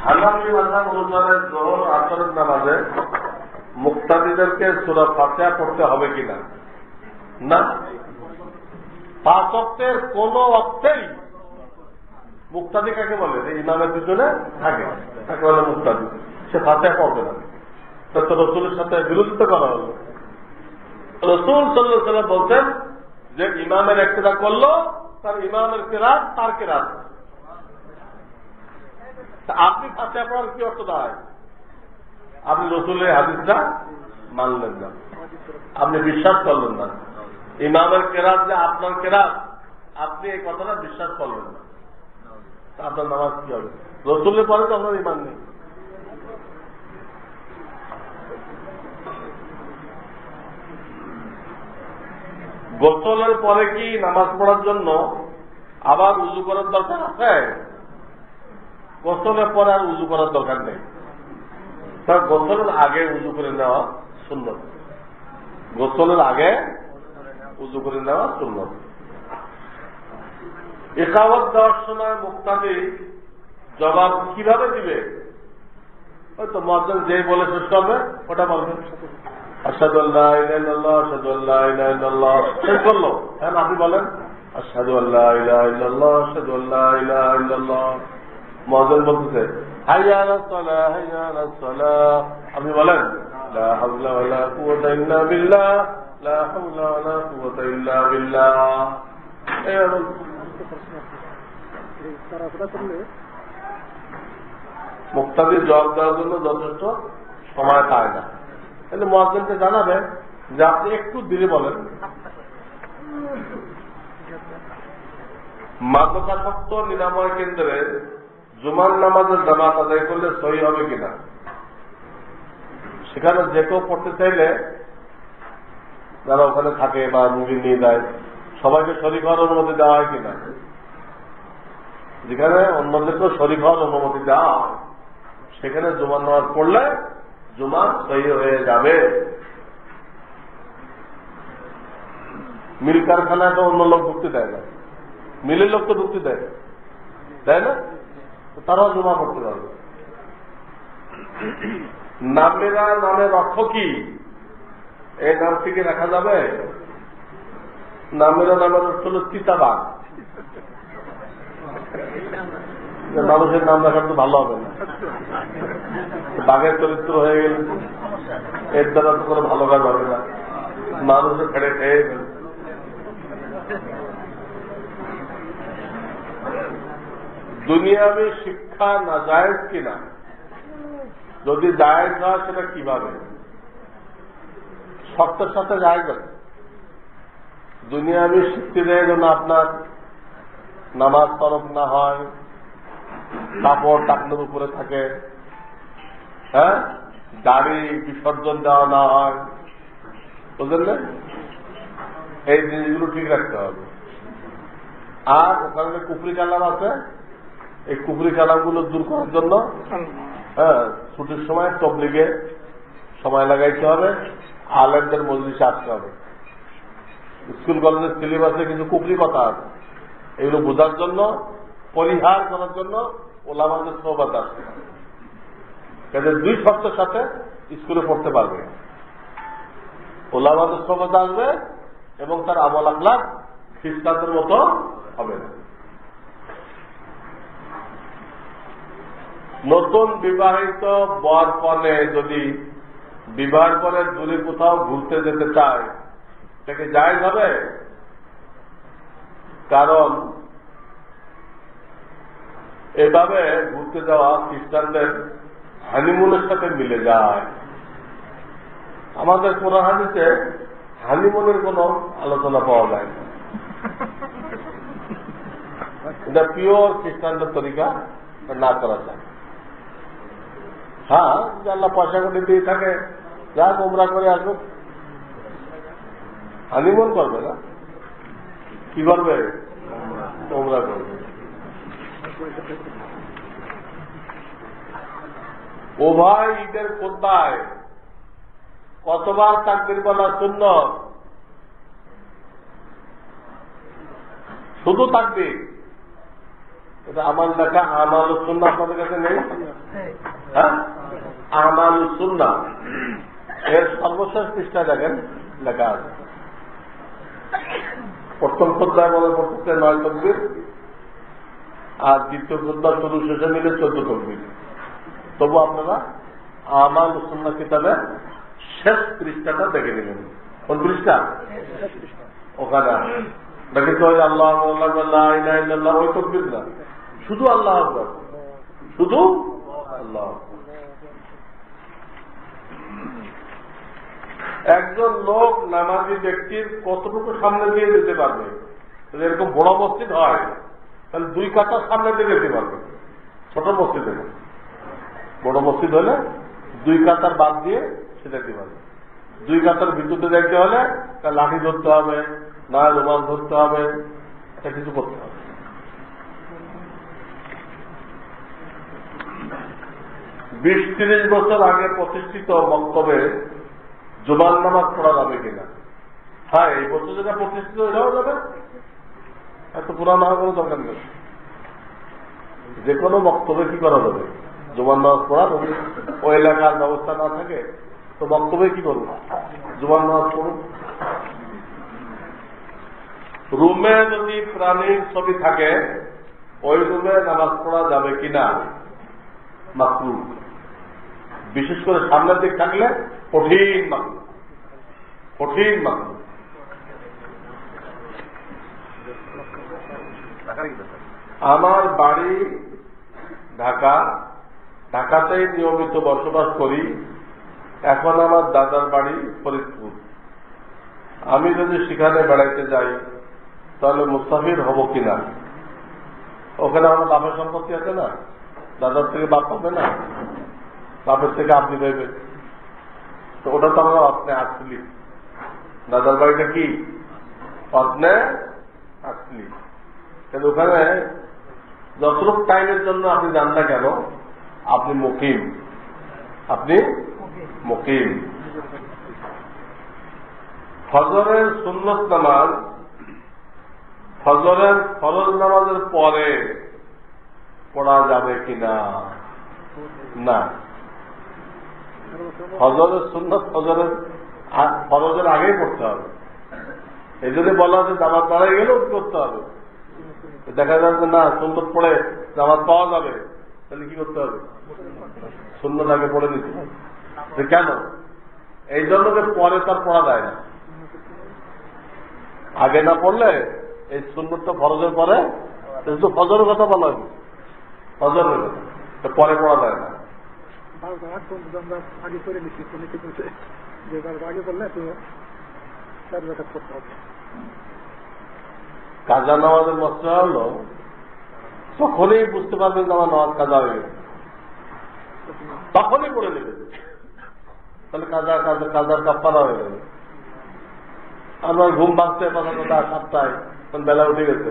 হানাফি মাযহাব অনুসারে যোহর আসরের নামাজে মুক্তাদিদেরকে সূরা ফাতিহা পড়তে হবে কিনা? না, 5 ওয়াক্তের কোন অর্থেই মুক্তাদি কাকে বলে? ইমামের পিছনে থাকে, তাকে বলে মুক্তাদি। সে ফাতিহা পড়বে না, তার তো রাসূলের সাথে বিরোধিতা করা হলো। রাসূল সাল্লাল্লাহু আলাইহি ওয়াসাল্লাম বলতেন যে ইমামের ইক্তেদা করলো, তার ইমামের কিরাত তার কিরাত। আপনি ফাতিহা পড়ার কি অর্থ দাঁড়ায়? আপনি রাসূলের হাদিসটা মানলেন না, আপনি বিশ্বাস করলেন না। ইমামের কিরাত যে আপনার কিরাত, আপনি এই কথাটা বিশ্বাস করলেন না, আপনার নামাজ কি হবে? রাসূলের পরে তো আপনার ইমান নেই। গোসলের পরে কি নামাজ পড়ার জন্য আবার উযু করার দরকার আছে? গোসলের পরে আর উযু করার দরকার নেই, তার গোসলের আগে উযু করে নেওয়া সুন্নত। গোসলের আগে উযু করে নেওয়া সুন্নত। ইকামত দেওয়ার সময় মুক্তাদি জবাব কিভাবে দিবে? হয়তো মুয়াজ্জিন যেই বলে শেষ করবে ওটা বলবে, আশহাদু আল্লা ইলাহা ইল্লাল্লাহ, আশহাদু আল্লা ইলাহা ইল্লাল্লাহ, শেষ করলো। হ্যাঁ, আপনি বলেন আশহাদু আল্লা ইলাহা ইল্লাল্লাহ, আশহাদু আল্লা ইলাহা ইল্লাল্লাহ। মুয়াজ্জিন বলতেছে হাইয়া আলাস সালাহ, হাইয়া আলাস সালাহ, আপনি বলেন লা হাওলা ওয়ালা কুওয়াতা ইল্লা বিল্লাহ, লা হাওলা ওয়ালা কুওয়াতা ইল্লা বিল্লাহ। মুক্তাদির জবাব দেওয়ার জন্য যথেষ্ট সময় পায় না, তাহলে মুয়াজ্জিনকে জানাবে যে আপনি একটু ধীরে বলেন। মাদকাসক্ত নিরাময় কেন্দ্রে জুমার নামাজের জামাত আদায় করলে সহি হবে কিনা? সেখানে যে কেউ পড়তে চাইলে যারা ওখানে থাকে বা মুভি নিয়ে যায়, সবাইকে শরীক হওয়ার অনুমতি দেওয়া হয় কিনা? যেখানে অন্যদেরকেও শরীক হওয়ার অনুমতি দেওয়া হয়, সেখানে জুমার নামাজ পড়লে জুমা সহি হয়ে যাবে। মিল কারখানায় তো অন্য লোক ঢুকতে দেয় না, মিলের লোক তো ঢুকতে দেয়, তাই না? তারাও জমা করতে পারবে। নামেরা নামের অর্থ কি? এই নামটিকে রাখা যাবে? নামেরা নামের অর্থ হল চিতাবাঘ। মানুষের নাম রাখার তো ভালো হবে না, বাঘের চরিত্র হয়ে গেলে এর দ্বারা তো কোনো ভালো কাজ হবে না, মানুষের ফেড়ে খেয়ে গেল। দুনিয়াবি শিক্ষা না জায়েজ কিনা? যদি জায়েজ হয় সেটা কিভাবে? শর্তের সাথে জায়েজ আছে। দুনিয়াবি শিখতে দেয় যেন আপনার নামাজ তরফ না হয়, কাপড় টাকনোর উপরে থাকে, হ্যাঁ, দাড়ি বিসর্জন দেওয়া না হয়, বুঝলেন? এই জিনিসগুলো ঠিক রাখতে হবে। আর ওখানে কুফরি কালাম আছে, এই কুফরি কালামগুলো দূর করার জন্য হ্যাঁ ছুটির সময় তবলিগে সময় লাগাইতে হবে, আলেমদের মজলিসে আসতে হবে। স্কুল কলেজের সিলেবাসে কিছু কুফরি কথা আছে, এগুলো বোঝার জন্য, পরিহার করার জন্য ওলামাদের সোহবত আসবে। এদের দুই শর্তের সাথে স্কুলে পড়তে পারবে, ওলামাদের সোহবত আসবে এবং তার আমল আখলাক খ্রিস্টানদের মতো হবে না। নতুন বিবাহিত বর কনে যদি বিবাহের পরে দূরে কোথাও ঘুরতে যেতে চায়, সেটাকে জায়েজ হবে? কারণ এভাবে ঘুরতে যাওয়া খ্রিস্টানদের হানিমুনের সাথে মিলে যায়। আমাদের কোরআন হাদিসে হানিমুনের কোন আলোচনা পাওয়া যায় না। এটা পিওর খ্রিস্টানদের তরিকা, না করা যায়। হ্যাঁ, যে আল্লাহ পয়সা করে দিয়ে থাকে, যাক উমরা করে আসুক, হানিমুন করবে না, কি করবে? উমরা করবে। উভয় ঈদের খুতবায় কতবার তাকবীর বলা সুন্নত? শুধু তাকবীর? এটা আমার লেখা আমাল সুন্নাহ আপনাদের কাছে নেই? হ্যাঁ, আমাল সুন্নাহ এর সর্বশেষ পৃষ্ঠায় দেখেন লেখা আছে, প্রথম খোদ্দায় বলে পড়তেছে 9 তাকবীর, আর দ্বিতীয় খোদ্দা শুরু শেষে মিলে 14 তাকবীর। তবু আপনারা আমাল সুন্নাহ কিতাবে শেষ পৃষ্ঠাটা দেখে নেবেন। কোন পৃষ্ঠা? ওখানে দেখে তো আল্লাহ আল্লাহ ওই তাকবীর না, শুধু আল্লাহ আকবার, শুধু আল্লাহ। একজন লোক নামাজি ব্যক্তির কতটুকু সামনে দিয়ে যেতে পারবে? যদি এরকম বড় মসজিদ হয় তাহলে 2 কাতার সামনে দিয়ে যেতে পারবে। ছোট মসজিদ হলে, বড় মসজিদ হলে 2 কাতার বাদ দিয়ে সেটা যেতে পারবে। 2 কাতার বিদ্যুতে যাইতে হলে তার লাঠি ধরতে হবে, না রুমাল ধরতে হবে, এটা কিছু করতে হবে। 20-30 বছর আগে প্রতিষ্ঠিত বক্তব্যে জুমার নামাজ পড়া যাবে কিনা? হ্যাঁ, এই বছর যেটা প্রতিষ্ঠিত এটাও যাবে, এত পুরান হওয়ার কোনো দরকার নেই। যে কোনো বক্তব্যে কি করা যাবে? জুমার নামাজ পড়া যাবে। ওই এলাকার ব্যবস্থা না থাকে তো বক্তব্যে কি করবো? জুমার নামাজ পড়ুন। রুমে যদি প্রাণীর ছবি থাকে ওই রুমে নামাজ পড়া যাবে কিনা? মাকরুহ। বিশেষ করে সামনের দিক থাকলে কঠিন মাকরুহ, কঠিন মাকরুহ। আমার বাড়ি ঢাকা, ঢাকাতেই নিয়মিত বসবাস করি। এখন আমার দাদার বাড়ি ফরিদপুর। আমি যদি সেখানে বেড়াইতে যাই তাহলে মুসাফির হব কিনা? ওখানে আমার বাপের সম্পত্তি আছে না, দাদার থেকে বাপ পাবে না, বাপের থেকে আপনি পাইবেন, তো ওটা তো আমরা আপনি আসলি। দাদার বাড়িটা কি আপনি আসলি, কিন্তু ওখানে যতটুক টাইমের জন্য আপনি যান না কেন আপনি মুকিম, আপনি মুকিম। ফজরের সুন্নত নামাজ ফজরের ফরজ নামাজের পরে পড়া যাবে কিনা? না, ফজরের সুন্নত ফরজের আগেই পড়তে হবে। এই জন্য বলা হচ্ছে জামাত দাঁড়াই গেলেও করতে হবে। দেখা যাচ্ছে না সুন্নত পড়ে জামাত পাওয়া যাবে, তাহলে কি করতে হবে? সুন্নত আগে পড়ে দিতে হবে। কেন? এই জন্য যে পরে তার পড়া যায় না। আগে না পড়লে এই সুন্নতটা ফরজের পরে, শুধু ফজরের কথা বলা হবে, ফজরের কথা পরে পড়া যায় না। আগে করে নিচ্ছি আগে বললে করতে হবে। কাজা নামাজের মশলা হলো তখনই বুঝতে পারবেন যে আমার নামাজ কাজা হয়ে গেছে, তখনই পড়ে নেবে, তাহলে কাজার কাফারা হয়ে যাবে। আমার ঘুম ভাঙতে কথা 7টায়, তখন বেলা উঠে গেছে,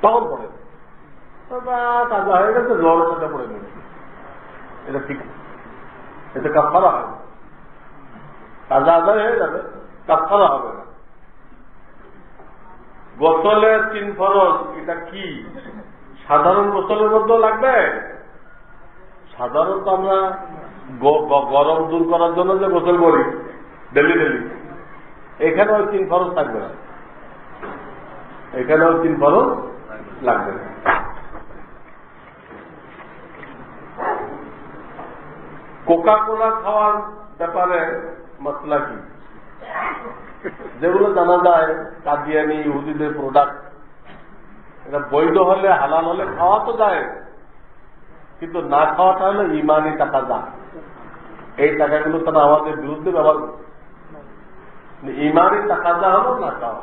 তখন পড়ে কাজা হয়ে গেছে, জ্বরের সাথে পড়ে নেবে। এটা ঠিক, এটা কাফারা হবে, কাজা আদায় হয়ে যাবে, কাফারা হবে না। গোসলের 3 ফরজ, এটা কি সাধারণ গোসলের মধ্যেও লাগবে? সাধারণত আমরা গরম দূর করার জন্য যে গোসল করি ডেলি ডেলি, এখানেও 3 ফরজ থাকবে না, এখানেও 3 ফরজ লাগবে না। কোকা কোলা খাওয়ার ব্যাপারে মশলা কি? যেগুলো জানা যায় কাদিয়ানি ইহুদিদের প্রোডাক্ট, এটা বৈধ হলে হালাল হলে খাওয়া তো যায়, কিন্তু না খাওয়াটা হলো ইমানি টাকা যা, এই টাকাগুলো তারা আমাদের বিরুদ্ধে ব্যবহার করছে। ইমানি টাকা যা হলো না খাওয়া।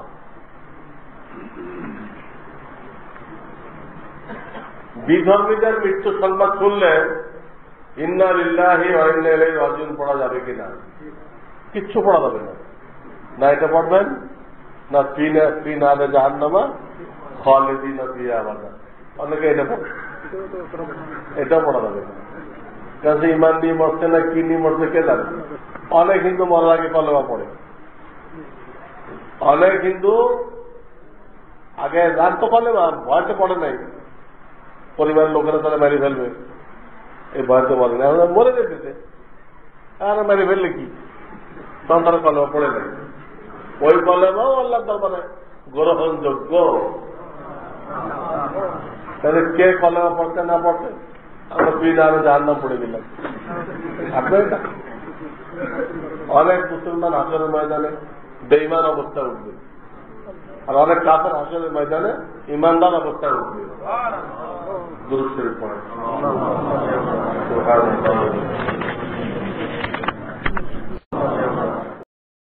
বিধর্মীদের মৃত্যু সংবাদ শুনলে ইন্না লিল্লাহি ওয়া ইন্না ইলাইহি রাজিউন পড়া যাবে কিনা? কিচ্ছু পড়া যাবে না। না এটা পড়বেন না ফি নারে জাহান্নামা খালিদিনা ফিহা আবাদা, অনেকে এটা পড়ে, এটাও পড়া যাবে না। কাজে ইমান নিয়ে মরছে না কি নিয়ে মরছে কে জানে। অনেক হিন্দু মরার আগে কলেমা পড়ে, অনেক হিন্দু আগে জানতো কলেমা, ভয়তে পড়ে নাই, পরিবারের লোকেরা তারা মেরে ফেলবে, এই ভয়তে বলে না, মরে যেতেছে আর মেরে ফেললে কি, তখন তারা কলেমা পড়ে নেয়। ওই কলেমাও আল্লাহ দরবারে গ্রহণযোগ্য। তাহলে কে কলেমা পড়তে না পড়তে আমরা বিনা জাহান্নাম পড়ে গেলাম। আপনার অনেক মুসলমান হাসরের ময়দানে বেঈমান অবস্থায় উঠবে, আর অনেক কাফের হাসরের ময়দানে ইমানদার অবস্থায় উঠবে। দুরূদ শরীফ পড়ে।